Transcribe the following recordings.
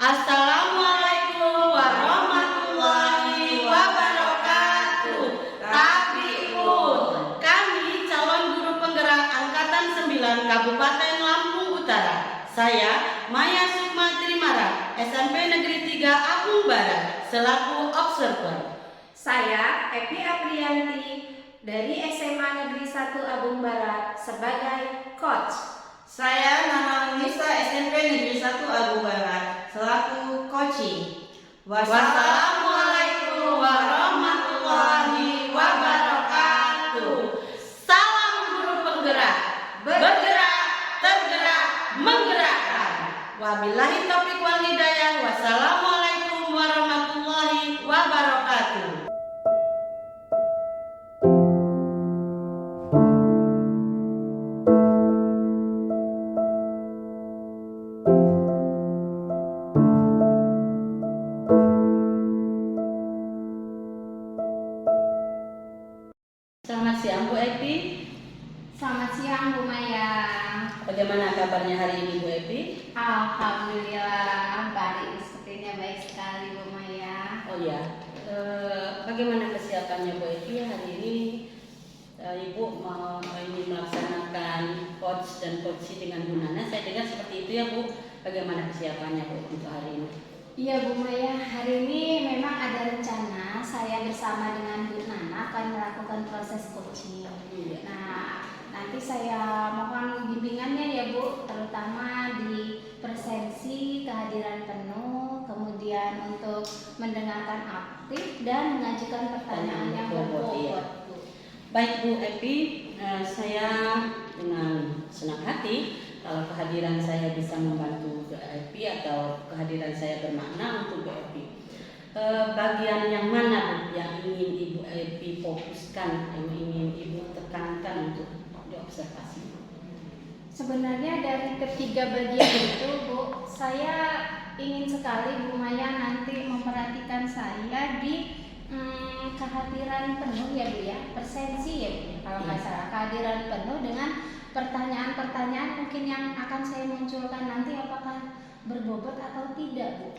Assalamualaikum warahmatullahi wabarakatuh. Tabiun, kami calon guru penggerak Angkatan 9 Kabupaten Lampung Utara. Saya Maya Sukma Trimara, SMP Negeri 3 Apung Barat, selaku observer. Saya Epi Aprianti dari SMA Negeri 1 Apung Barat sebagai coach. Saya Nana Nisa SMP Negeri 1 Apung Barat, selaku coaching. Wassalamualaikum warahmatullahi wabarakatuh. Salam guru penggerak, bergerak, tergerak, menggerakkan. Wabillahi taufiq wal hidayah. Wassalamualaikum warahmatullahi wabarakatuh. Selamat siang Bu Epi. Selamat siang Bu Maya. Bagaimana kabarnya hari ini Bu Epi? Alhamdulillah baik, sepertinya baik sekali Bu Maya. Oh ya, bagaimana kesiapannya Bu Epi hari ini? Ibu mau ini melaksanakan coach dan coaching dengan Bu Nana. Saya dengar seperti itu ya Bu. Bagaimana kesiapannya Bu untuk hari ini? Iya Bu Maya, hari ini memang ada rencana saya bersama dengan Bu Nana akan melakukan proses coaching. Iya. Nah, nanti saya mohon bimbingannya ya Bu, terutama di presensi, kehadiran penuh, kemudian untuk mendengarkan aktif dan mengajukan pertanyaan yang berbobot. Bu. Baik Bu Epi, saya dengan senang hati kalau kehadiran saya bisa membantu Bu Epi atau kehadiran saya bermakna untuk Bu Epi. Bagian yang mana Bu yang ingin Ibu Epi fokuskan, yang ingin Ibu tekankan untuk diobservasi? Sebenarnya dari ketiga bagian itu Bu, saya ingin sekali Bu Maya nanti memperhatikan saya di kehadiran penuh ya Bu ya, presensi ya Bu ya, kalau nggak salah, kehadiran penuh dengan pertanyaan-pertanyaan mungkin yang akan saya munculkan nanti apakah berbobot atau tidak Bu.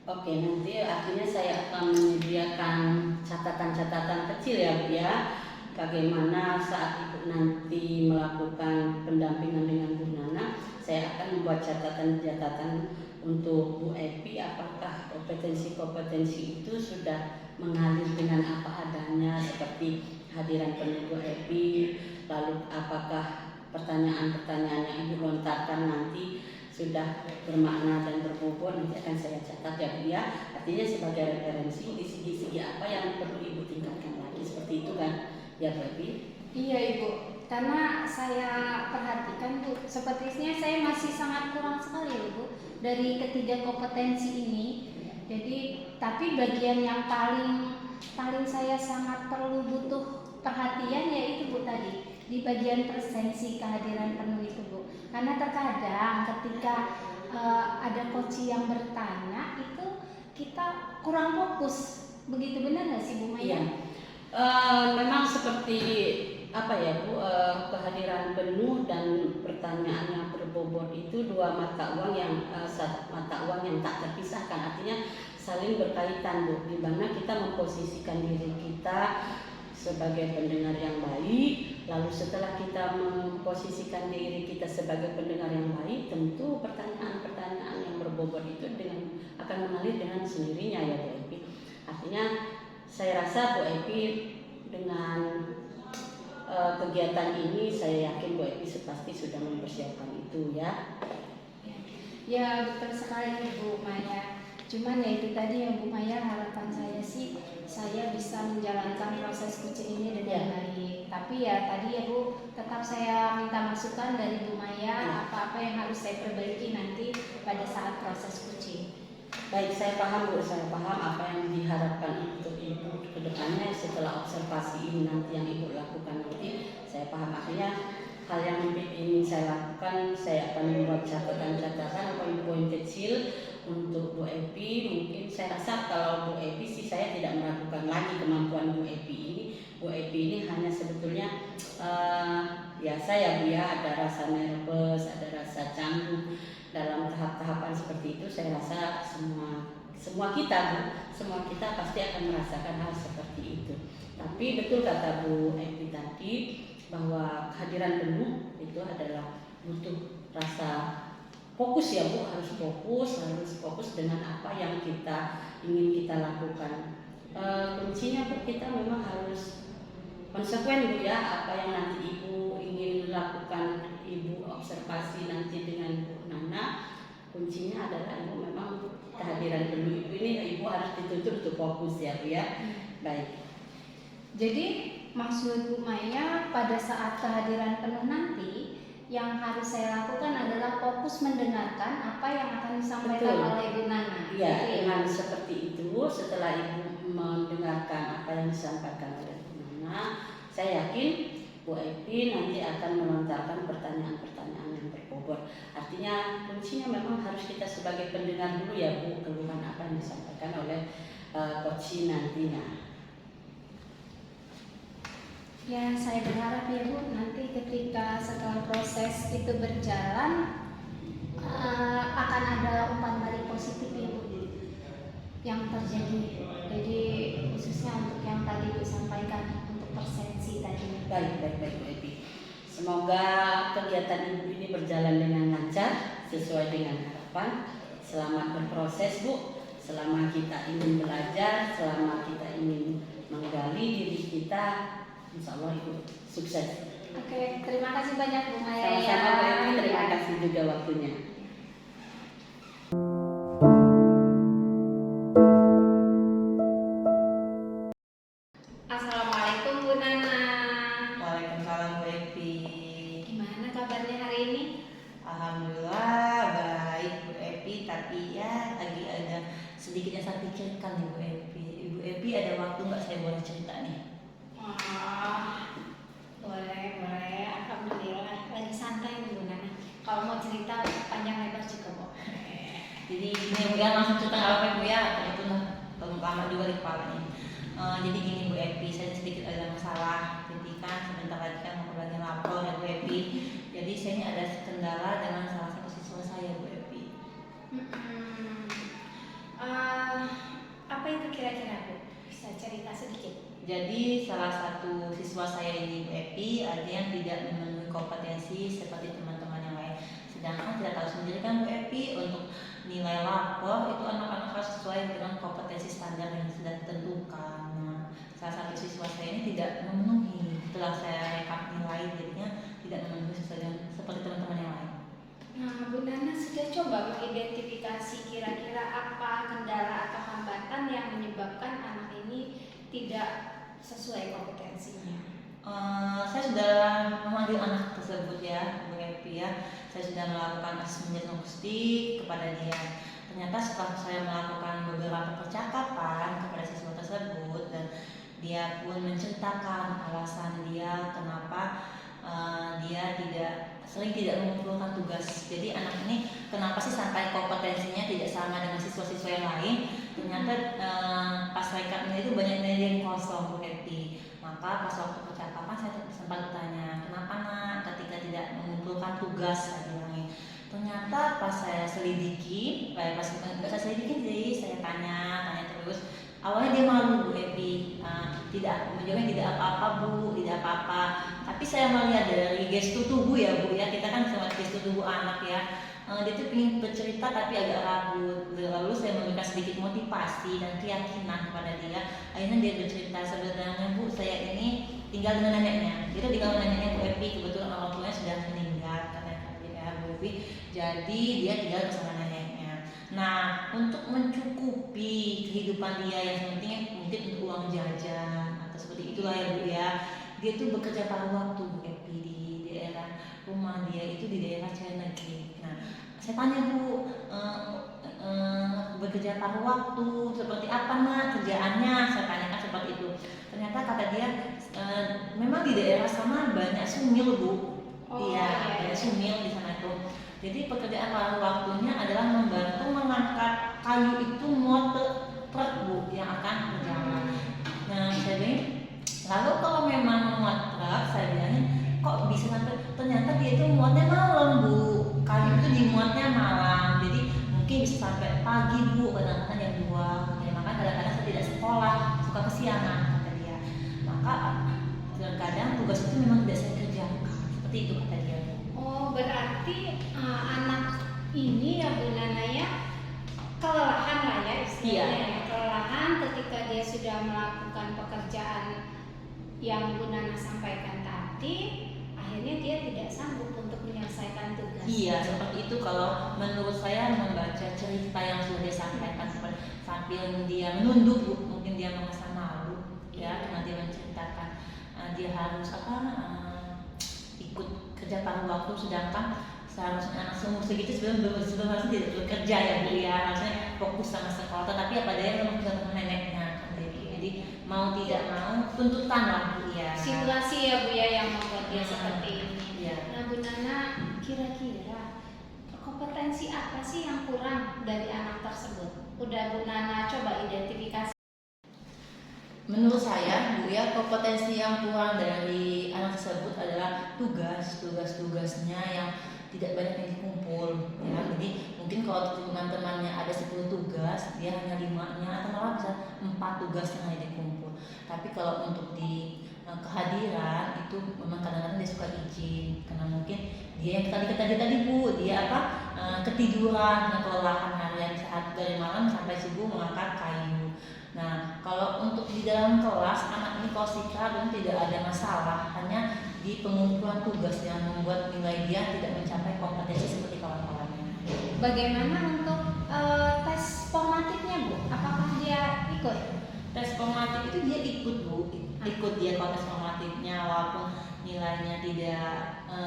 Oke, nanti artinya saya akan menyediakan catatan-catatan kecil ya Bu ya. Bagaimana saat Ibu nanti melakukan pendampingan dengan Bu Nana, saya akan membuat catatan-catatan untuk Bu Epi apakah kompetensi-kompetensi itu sudah mengalir dengan apa adanya seperti hadiran penuh Bu Epi, lalu apakah pertanyaan-pertanyaan yang Ibu lontarkan nanti sudah bermakna dan berbobot, nanti akan saya catat ya Bu ya. Artinya sebagai referensi di segi-segi apa yang perlu Ibu tingkatkan lagi, seperti itu kan ya Bu Epi? Iya Ibu, karena saya perhatikan Bu, sepertinya saya masih sangat kurang sekali Bu dari ketiga kompetensi ini. Jadi tapi bagian yang paling saya sangat perlu butuh perhatian yaitu Bu tadi di bagian presensi, kehadiran penuh itu Bu. Karena terkadang ketika ada coach yang bertanya itu kita kurang fokus. Begitu benar nggak sih Bu Maya? Iya. Memang seperti apa ya Bu, kehadiran penuh dan pertanyaan yang berbobot itu dua mata uang yang tak terpisahkan, artinya saling berkaitan Bu, di mana kita memposisikan diri kita sebagai pendengar yang baik, lalu setelah kita memposisikan diri kita sebagai pendengar yang baik, tentu pertanyaan-pertanyaan yang berbobot itu akan mengalir dengan sendirinya ya Bu Epi. Artinya saya rasa Bu Epi dengan kegiatan ini saya yakin Bu Epi pasti sudah mempersiapkan itu ya. Ya betul sekali Bu Maya. Cuman ya itu tadi ya Bu Maya, harapan saya sih saya bisa menjalankan proses coaching ini dengan baik. Tapi ya tadi ya Bu, tetap saya minta masukan dari Bu Maya apa-apa yang harus saya perbaiki nanti pada saat proses coaching. Baik, saya paham Bu, saya paham apa yang diharapkan untuk Ibu ke depannya setelah observasi ini nanti yang Ibu lakukan nanti. Saya paham, akhirnya hal yang ingin saya lakukan, saya akan membuat catatan-catatan, poin-poin kecil untuk Bu Epi. Mungkin saya rasa kalau Bu Epi sih saya tidak meragukan lagi kemampuan Bu Epi ini. Bu Epi ini hanya sebetulnya biasa ya Bu ya, ada rasa nervous, ada rasa canggung dalam tahap-tahapan seperti seperti itu, saya rasa semua kita Bu, semua kita pasti akan merasakan hal seperti itu. Tapi betul kata Bu Evi tadi bahwa kehadiran penuh itu adalah butuh rasa fokus ya Bu, harus fokus dengan apa yang kita ingin kita lakukan. Kuncinya Bu, kita memang harus konsekuen Bu ya, apa yang nanti Ibu ingin lakukan, Ibu observasi nanti dengan Bu Nana, kuncinya adalah Ibu memang kehadiran penuh Ibu ini Ibu harus dituntut untuk fokus ya Bu ya. Baik. Jadi maksud Bu Maya pada saat kehadiran penuh nanti yang harus saya lakukan adalah fokus mendengarkan apa yang akan disampaikan oleh Bu Nana. Iya, dengan seperti itu setelah Ibu mendengarkan apa yang disampaikan oleh Bu Nana, saya yakin Bu Evi nanti akan melontarkan pertanyaan-pertanyaan yang berbobot. Artinya kuncinya memang harus kita sebagai pendengar dulu ya Bu, keluhan apa yang disampaikan oleh coach nantinya. Ya, saya berharap ya Bu, nanti ketika setelah proses itu berjalan akan ada umpan balik positif ya Bu yang terjadi. Jadi khususnya untuk yang tadi Bu sampaikan untuk persepsi tadi. Baik Bu Evi. Semoga kegiatan Ibu ini berjalan dengan lancar sesuai dengan harapan. Selamat berproses Bu. Selama kita ingin belajar, selama kita ingin menggali diri kita, insya Allah Ibu sukses. Oke, terima kasih banyak Bu Maya. Sama-sama Bu Evi, terima kasih juga waktunya. Assalamualaikum Bu Nana. Waalaikumsalam Bu Evi. Gimana kabarnya hari ini? Alhamdulillah baik Bu Evi, tapi ya lagi ada sedikit yang saya pikirkan nih Bu Evi. Ibu Evi ada waktu nggak saya boleh cerita nih? Boleh. Alhamdulillah lagi santai nih Bu Nana. Kalau mau cerita panjang lebar juga boleh. Jadi gini Bu ya, langsung cerita nggak apa-apa Bu ya, itu lama juga di kepala nih. Jadi gini Bu Evi, saya sedikit ada masalah. Jadi kan sebentar lagi kan mau lagi lapor ya Bu Evi. Jadi saya ini ada kendala dengan salah satu siswa saya Bu Evi. Apa itu kira-kira Bu? Bisa cerita sedikit? Jadi salah satu siswa saya ini Bu Evi ada yang tidak memenuhi kompetensi seperti teman-teman yang lain. Sedangkan tidak tahu sendiri kan Bu Evi, untuk nilai lapor itu anak-anak harus sesuai dengan kompetensi standar yang sudah ditentukan. Nah, salah satu siswa saya ini tidak memenuhi. Setelah saya rekap nilai, jadinya tidak memenuhi sesuai dengan seperti teman-teman yang lain. Nah, Bu Nana sudah coba mengidentifikasi kira-kira apa kendala atau hambatan yang menyebabkan anak ini tidak sesuai kompetensinya? Saya sudah memanggil anak tersebut ya Bu Evi ya. Saya sudah melakukan asesmen diagnostik kepada dia. Ternyata setelah saya melakukan beberapa percakapan kepada siswa tersebut dan dia pun menceritakan alasan dia kenapa dia sering tidak mengumpulkan tugas. Jadi anak ini kenapa sih sampai kompetensinya tidak sama dengan siswa-siswa yang lain? Ternyata pas rekapnya itu banyak nilai yang kosong Bu Evi. Maka pas waktu percakapan saya sempat bertanya, kenapa nak ketika tidak mengumpulkan tugas, saya bilangin. Ternyata pas saya selidiki, jadi saya tanya terus. Awalnya dia malu Bu Evi, menjawabnya tidak apa-apa Bu, tidak apa-apa. Tapi saya melihat dari gestur tubuh ya Bu ya, kita kan sama gestur tubuh anak ya. Dia tuh ingin bercerita tapi agak ragu. Lalu saya memberikan sedikit motivasi dan keyakinan kepada dia. Akhirnya dia bercerita, sebenarnya Bu, saya ini tinggal dengan neneknya. Dia tinggal dengan neneknya Bu Evi, kebetulan orang tuanya sudah meninggal katanya ya Bu Evi. Jadi dia tinggal bersama neneknya. Nah, untuk mencukupi kehidupan dia yang penting mungkin untuk uang jajan atau seperti itulah ya Bu ya. Dia tuh bekerja paruh waktu Bu Evi di daerah rumah dia itu di daerah Cilenyi. Nah, saya tanya Bu, bekerja paruh waktu seperti apa nak kerjaannya? Saya tanyakan seperti itu. Ternyata kata dia memang di daerah sana banyak sumil Bu. Iya, banyak sumil di sana itu. Jadi pekerjaan paruh waktunya adalah membantu mengangkat kayu itu muat truk Bu yang akan berjalan. Nah, saya bilang, lalu kalau memang muat truk, saya bilangnya kok bisa sampai, ternyata dia itu muatnya malam Bu. Kayu itu dimuatnya malam. Jadi mungkin bisa pagi Bu, kadang-kadang jam 2 ya, maka kadang-kadang saya tidak sekolah, suka kesiangan kata dia. Maka terkadang tugas itu memang tidak saya kerjakan, seperti itu kata dia. Oh, berarti anak ini ya Bu Nana ya kelelahan lah ya istilahnya Iya. ya, kelelahan ketika dia sudah melakukan pekerjaan yang Bu Nana sampaikan tadi, akhirnya dia tidak sanggup untuk menyelesaikan tugas. Iya, seperti itu kalau menurut saya membaca cerita yang sudah dia sampaikan sambil dia menunduk Bu, mungkin dia merasa malu ya karena dia menceritakan dia harus ikut kerja paruh waktu, sedangkan seharusnya anak seumur segitu sebenarnya tidak bekerja ya Bu ya, harusnya fokus sama sekolah, tetapi apa daya memang tidak sama neneknya kan, jadi mau tidak mau tuntutan lah Bu ya. Situasi ya Bu ya yang membuat dia seperti ini. Iya. Nah Bu Nana, kira-kira kompetensi apa sih yang kurang dari anak tersebut? Udah Bu Nana coba identifikasi? Menurut saya, Bu ya, kompetensi yang kurang dari anak tersebut adalah tugas-tugasnya yang tidak banyak yang dikumpul ya. Jadi mungkin kalau teman-temannya ada 10 tugas, dia hanya 5-nya atau malah bisa 4 tugas yang hanya dikumpul. Tapi kalau untuk di kehadiran itu memang kadang-kadang dia suka izin karena mungkin dia yang tadi Bu, dia ketiduran atau kelelahan harian saat dari malam sampai subuh mengangkat kayu. Nah, kalau untuk di dalam kelas anak ini kalau sikap tidak ada masalah, hanya di pengumpulan tugas yang membuat nilai dia tidak mencapai kompetensi seperti kawan-kawannya. Bagaimana untuk tes formatifnya Bu? Apakah dia ikut? Tes formatif itu dia ikut Bu, ikut dia kalau tes formatifnya walaupun nilainya tidak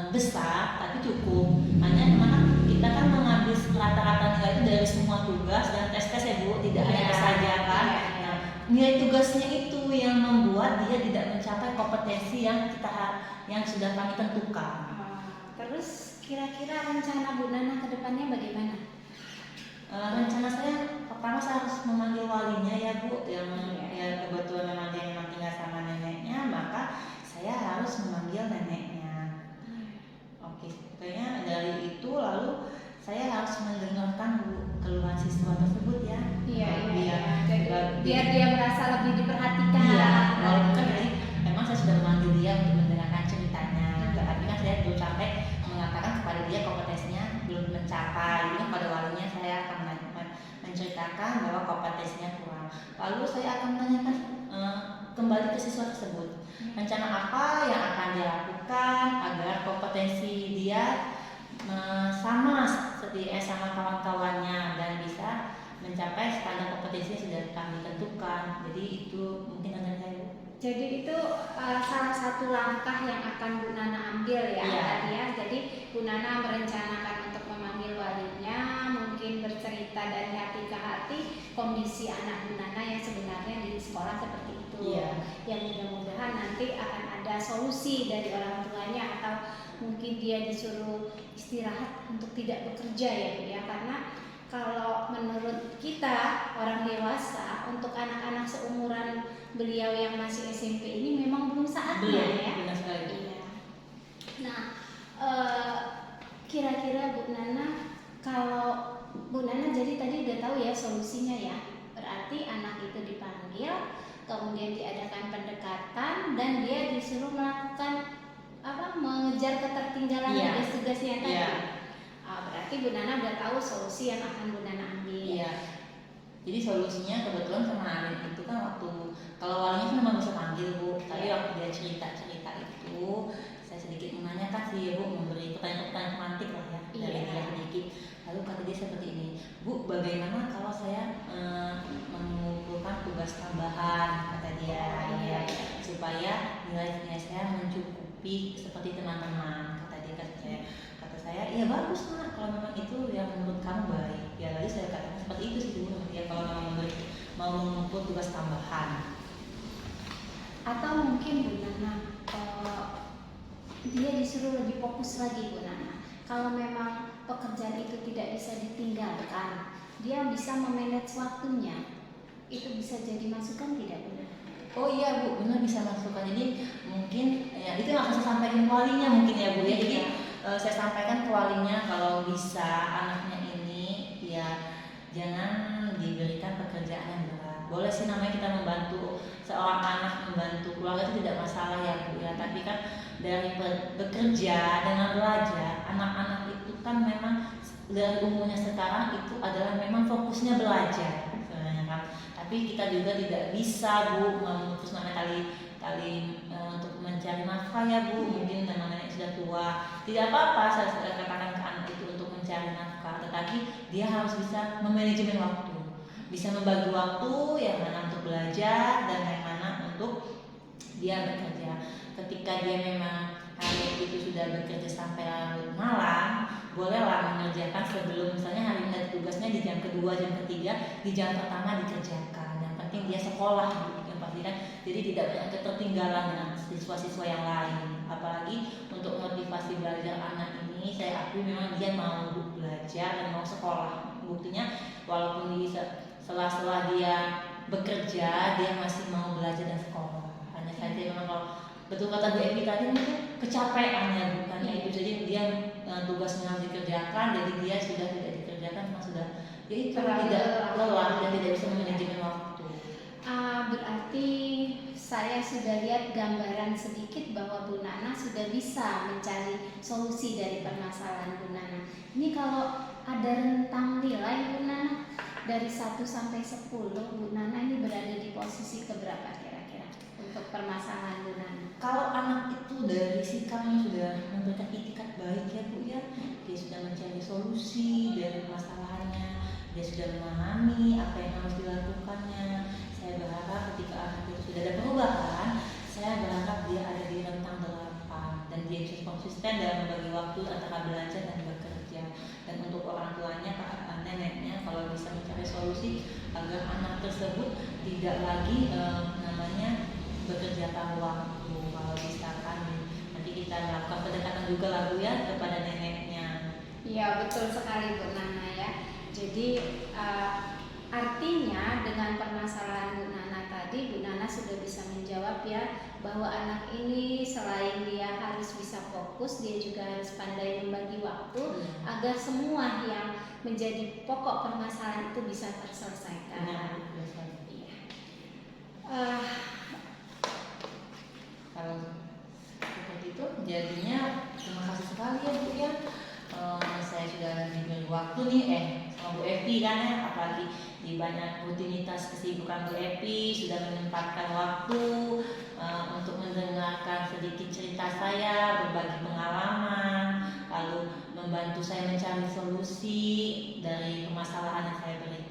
besar tapi cukup. Hanya memang kita kan mengambil rata-rata nilai itu dari semua tugas dan tes-tes ya Bu, tidak hanya saja kan. Nah, nilai tugasnya itu yang membuat dia tidak mencapai kompetensi yang sudah kami tentukan. Terus kira-kira rencana Bu Nana ke depannya bagaimana? Rencana saya pertama saya harus memanggil walinya ya Bu, yang ya kebetulan memang dia memang tinggal sama neneknya, maka saya harus memanggil neneknya. Oke, kayaknya dari itu lalu saya harus mendengarkan Bu keluhan siswa tersebut ya. Biar dia merasa lebih diperhatikan. Iya, walaupun kan jadi memang saya sudah memanggil dia untuk mendengarkan ceritanya, tapi kan saya belum sampai mengatakan kepada dia kompetensinya belum mencapai. Ini pada walinya saya akan menceritakan bahwa kompetensinya kurang. Lalu saya akan menanyakan kembali ke siswa tersebut rencana apa yang akan dia lakukan agar kompetensi dia sama kawan-kawannya dan bisa mencapai standar kompetensi yang sudah kami tentukan. Jadi itu mungkin rencana saya. Jadi itu salah satu langkah yang akan Bu Nana ambil ya tadi ya. Jadi Bu Nana merencanakan untuk memanggil walinya, mungkin bercerita dari hati ke hati kondisi anak Bu Nana yang sebenarnya di sekolah seperti itu. Yang mudah-mudahan nanti akan ada solusi dari orang tuanya atau mungkin dia disuruh istirahat untuk tidak bekerja ya Bu ya, karena kalau menurut kita orang dewasa untuk anak-anak seumuran beliau yang masih SMP ini memang belum saatnya ya. Benar sekali. Iya. Nah, kira-kira Bu Nana, kalau Bu Nana jadi tadi udah tahu ya solusinya ya. Berarti anak itu dipanggil, kemudian diadakan pendekatan dan dia disuruh melakukan mengejar ketertinggalan tugas-tugasnya tadi. Berarti Bu Nana udah tahu solusi yang akan Bu Nana ambil. Iya. Jadi solusinya kebetulan kemarin itu kan waktu kalau walinya kan memang bisa panggil Bu, tapi waktu dia cerita itu saya sedikit menanyakan sih Bu, memberi pertanyaan-pertanyaan semantik lah ya dari dia sedikit. Lalu kata dia seperti ini, Bu, bagaimana kalau saya mengumpulkan tugas tambahan kata dia, supaya nilai saya mencukupi seperti teman-teman kata saya, iya bagus Nak, kalau memang itu yang menurut kamu baik. Ya tadi saya katakan seperti itu sih Bu, ya kalau memang mau mengumpul tugas tambahan. Atau mungkin Bu Nana dia disuruh lebih fokus lagi Bu Nana. Kalau memang pekerjaan itu tidak bisa ditinggalkan, dia bisa memanage waktunya. Itu bisa jadi masukan tidak Bu Nana? Oh iya Bu, benar bisa masukan. Jadi mungkin ya itu yang akan saya sampaikan ke walinya mungkin ya Bu ya. Jadi saya sampaikan ke walinya kalau bisa anaknya ini ya jangan diberikan pekerjaan yang berat. Boleh sih namanya kita membantu seorang anak, membantu keluarga itu tidak masalah ya Bu ya, tapi kan dari bekerja dengan belajar, anak-anak itu kan memang dari umurnya sekarang itu adalah memang fokusnya belajar sebenarnya kan. Tapi kita juga tidak bisa Bu memutus tali untuk mencari nafkah ya Bu. Mungkin memang nenek sudah tua, tidak apa-apa saya katakan ke anak itu untuk mencari nafkah, tetapi dia harus bisa memanajemen waktu, bisa membagi waktu yang mana untuk belajar dan yang mana untuk dia bekerja. Ketika dia memang hari itu sudah bekerja sampai larut malam, bolehlah mengerjakan sebelum, misalnya hari ini ada tugasnya di jam kedua, jam ketiga, di jam pertama dikerjakan. Yang penting dia sekolah, yang pasti kan. Jadi tidak banyak ketertinggalan dengan siswa-siswa yang lain. Apalagi untuk motivasi belajar anak ini, saya akui memang dia mau belajar dan mau sekolah. Buktinya walaupun di sela-sela dia bekerja, dia masih mau belajar dan sekolah. Hanya saja memang kalau betul kata Bu Evi tadi mungkin kecapean ya bukannya itu, jadi dia tugasnya harus dikerjakan, jadi dia sudah tidak dikerjakan, memang sudah ya itu tidak lelah dan tidak bisa manajemen waktu. Berarti saya sudah lihat gambaran sedikit bahwa Bu Nana sudah bisa mencari solusi dari permasalahan Bu Nana. Ini kalau ada rentang nilai Bu Nana dari 1 sampai 10, Bu Nana ini berada di posisi keberapa kira-kira untuk permasalahan Bu Nana? Kalau anak itu dari sikapnya sudah memberikan itikat baik ya Bu ya, dia sudah mencari solusi dari permasalahannya, dia sudah memahami apa yang harus dilakukannya. Saya berharap ketika anak itu sudah ada perubahan, saya berharap dia ada di rentang 8 dan dia bisa konsisten dalam membagi waktu antara belajar dan bekerja. Dan untuk orang tuanya, neneknya, kalau bisa mencari solusi agar anak tersebut tidak lagi bekerja paruh waktu. Kalau bisa kan nanti kita lakukan pendekatan juga lah Bu ya kepada neneknya. Iya betul sekali Bu Nana ya. Jadi artinya dengan permasalahan Bu Nana tadi, Bu Nana sudah bisa menjawab ya bahwa anak ini selain dia harus bisa fokus, dia juga harus pandai membagi waktu agar semua yang menjadi pokok permasalahan itu bisa terselesaikan. Iya. Kalau seperti itu jadinya terima kasih sekali ya Bu ya. Saya sudah diberi waktu nih sama Bu Evi kan ya, apalagi di banyak rutinitas kesibukan Bu Evi sudah menyempatkan waktu untuk mendengarkan sedikit cerita saya, berbagi pengalaman, lalu membantu saya mencari solusi dari permasalahan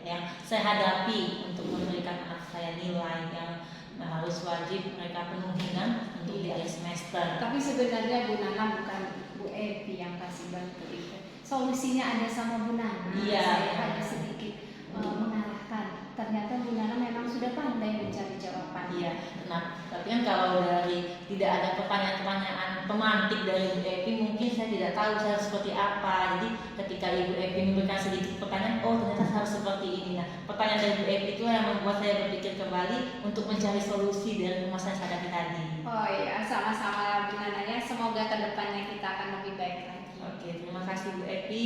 yang saya hadapi untuk memberikan anak saya nilai yang harus wajib mereka penuhi kan untuk di akhir semester. Tapi sebenarnya Bu Nana bukan Bu Evi yang kasih bantu itu. Solusinya ada sama Bu Nana. Iya. Saya hanya sedikit mengarahkan. Ternyata Bu Nana memang sudah pandai mencari jawaban. Iya. Nah, tapi kan kalau dari tidak ada pertanyaan-pertanyaan pemantik dari Bu Evi, mungkin saya tidak tahu saya seperti apa. Jadi ketika Ibu Evi memberikan sedikit pertanyaan, oh ternyata harus seperti ini. Nah, pertanyaan dari Bu Evi itu yang membuat saya berpikir kembali untuk mencari solusi dari permasalahan saya tadi. Oh iya, sama-sama Bu Nana ya. Semoga kedepannya kita akan lebih baik lagi. Oke, terima kasih Bu Evi.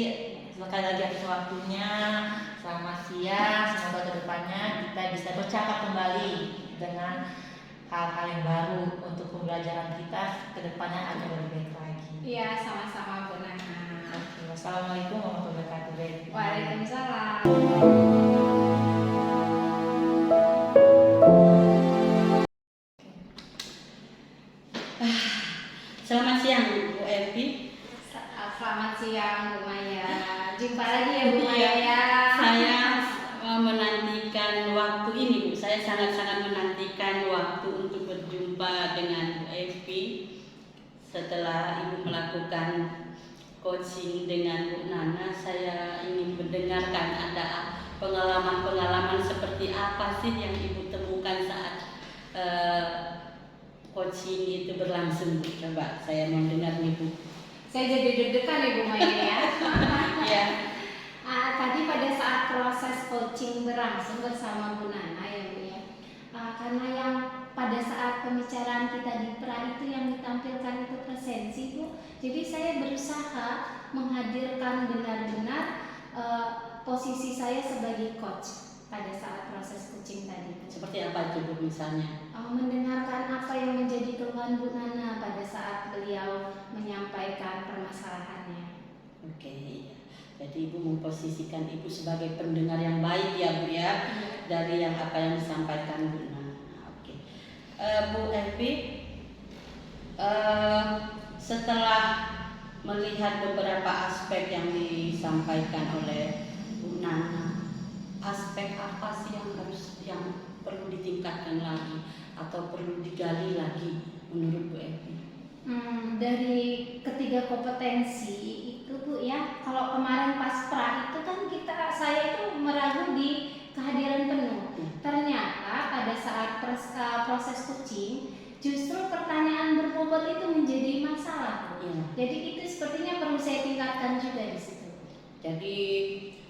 Sekali lagi atas waktunya. Selamat siang. Semoga kedepannya kita bisa bercakap kembali dengan hal-hal yang baru untuk pembelajaran kita kedepannya agar lebih baik lagi. Iya, sama-sama Bu Nana. Oke, wassalamualaikum warahmatullahi wabarakatuh. Waalaikumsalam. Selamat siang Bu Evi. Selamat siang Bu Maya. Jumpa lagi ya Bu Maya ya. Saya menantikan waktu ini Bu. Saya sangat-sangat menantikan waktu untuk berjumpa dengan Bu Evi setelah Ibu melakukan coaching dengan Bu Nana. Saya ingin mendengarkan ada pengalaman-pengalaman seperti apa sih yang Ibu temukan saat coaching itu berlangsung. Coba saya mau dengar nih Bu. Saya jadi deg-degan ya Bu Maya ya. Ya. Tadi pada saat proses coaching berlangsung bersama Bu Nana ya Bu ya. Karena yang pada saat pembicaraan kita di pra itu yang ditampilkan itu presensi Bu. Jadi saya berusaha menghadirkan benar-benar posisi saya sebagai coach pada saat proses coaching tadi. Seperti apa itu Bu misalnya? Mendengarkan apa yang menjadi keluhan Bu Nana pada saat beliau menyampaikan permasalahannya. Oke, iya. Jadi Ibu memposisikan Ibu sebagai pendengar yang baik ya Bu ya, dari yang apa yang disampaikan Bu Nana. Oke, Bu Evi, setelah melihat beberapa aspek yang disampaikan oleh Bu Nana, aspek apa sih yang perlu ditingkatkan lagi atau perlu digali lagi menurut Bu Evi? Dari ketiga kompetensi itu Bu ya, kalau kemarin pas pra itu kan saya itu meragu di kehadiran penuh. Ternyata pada saat proses coaching justru pertanyaan berbobot itu menjadi masalah. Jadi itu sepertinya perlu saya tingkatkan juga di situ. Jadi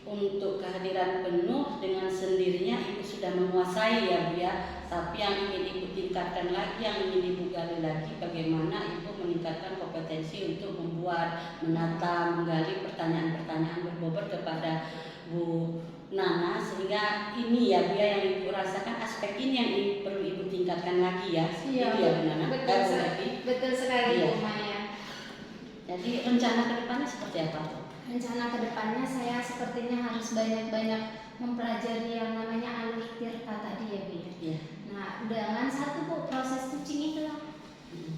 untuk kehadiran penuh dengan sendirinya Ibu sudah menguasai ya Bu ya. Tapi yang ingin Ibu tingkatkan lagi, yang ingin Ibu gali lagi, bagaimana Ibu meningkatkan kompetensi untuk membuat, menata, menggali pertanyaan-pertanyaan berbobot kepada Bu Nana, sehingga ini ya Bu ya yang Ibu rasakan aspek ini yang perlu Ibu tingkatkan lagi ya. Iya, itu ya Bu Nana. betul sekali Iya. Bu Maya. Jadi rencana kedepannya seperti apa Bu? Rencana kedepannya saya sepertinya harus banyak-banyak mempelajari yang namanya alur tirta tadi ya Bu ya. Iya. Nah, dengan satu Bu proses coaching itu lah.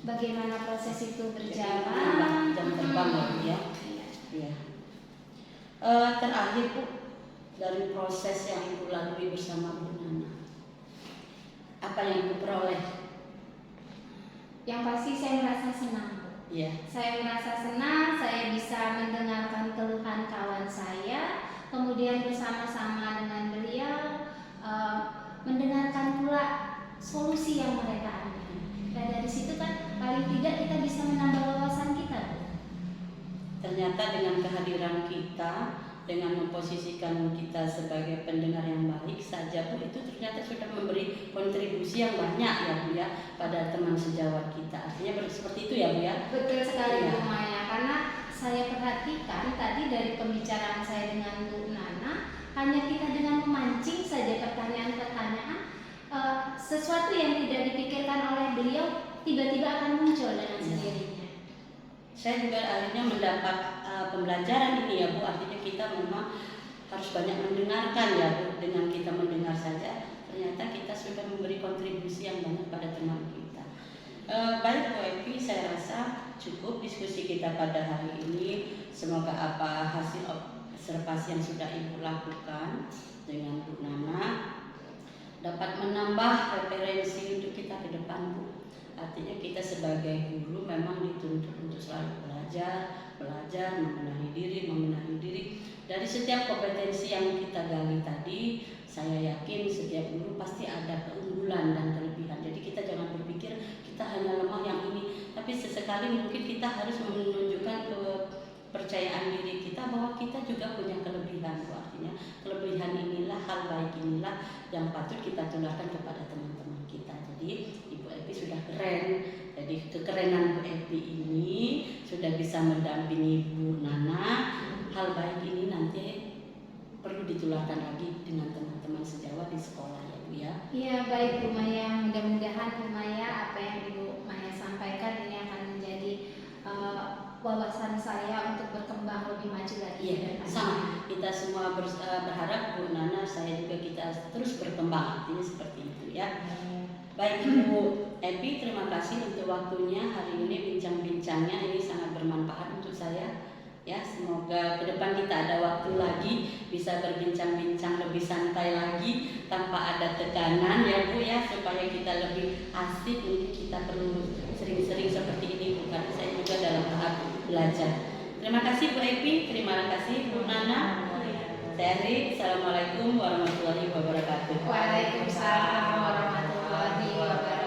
Bagaimana proses itu berjalan? Jadi, jam terbang ya Bu ya. Iya. Terakhir Bu, dari proses yang Ibu lalui bersama Bu Nana, apa yang Ibu peroleh? Yang pasti saya merasa senang Bu. Iya. Saya merasa senang, saya bisa mendengarkan keluhan kawan saya, kemudian bersama-sama dengan beliau mendengarkan pula solusi yang mereka ambil. Dan dari situ kan paling tidak kita bisa menambah wawasan kita Bu. Ternyata dengan kehadiran kita, dengan memposisikan kita sebagai pendengar yang baik saja Bu, itu ternyata sudah memberi kontribusi yang banyak ya Bu ya pada teman sejawat kita. Artinya seperti itu ya Bu ya. Betul sekali Ya. Bu Maya, karena saya perhatikan tadi dari pembicaraan saya dengan Bu Nana, hanya kita dengan memancing saja pertanyaan-pertanyaan, sesuatu yang tidak dipikirkan oleh beliau tiba-tiba akan muncul dengan sendirinya. Saya juga akhirnya mendapat pembelajaran ini ya Bu, artinya kita memang harus banyak mendengarkan ya Bu. Dengan kita mendengar saja, ternyata kita sudah memberi kontribusi yang banyak pada teman kita. Baik Bu Evi, saya rasa cukup diskusi kita pada hari ini. Semoga apa hasil observasi yang sudah Ibu lakukan dengan Bu Nana dapat menambah referensi untuk kita ke depan Bu. Artinya kita sebagai guru memang dituntut untuk selalu belajar, mengenali diri. Dari setiap kompetensi yang kita gali tadi, saya yakin setiap guru pasti ada keunggulan dan kelebihan. Jadi kita jangan berpikir kita hanya lemah yang ini, tapi sesekali mungkin kita harus menunjukkan kepercayaan diri kita bahwa kita juga punya kelebihan. Artinya kelebihan inilah, hal baik inilah yang patut kita tularkan kepada teman-teman kita. Jadi Ibu Evi sudah keren. Jadi kekerenan Bu Evi ini sudah bisa mendampingi Bu Nana. Hal baik ini nanti perlu ditularkan lagi dengan teman-teman sejawat di sekolah ya Bu ya. Iya baik Bu Maya, mudah-mudahan Bu Maya apa yang Ibu Maya sampaikan ini akan menjadi wawasan saya untuk berkembang lebih maju lagi. Iya, sama. Kita semua berharap Bu Nana, saya juga kita terus berkembang. Artinya seperti itu ya. Baik Ibu Evi, terima kasih untuk waktunya hari ini, bincang-bincangnya ini sangat bermanfaat untuk saya. Ya, semoga ke depan kita ada waktu lagi bisa berbincang-bincang lebih santai lagi tanpa ada tekanan ya Bu ya, supaya kita lebih asik. Mungkin kita perlu sering-sering seperti ini Bu, karena saya juga dalam tahap belajar. Terima kasih Bu Evi, terima kasih Bu Nana. Saya Ri, Assalamualaikum warahmatullahi wabarakatuh. Waalaikumsalam warahmatullahi wabarakatuh.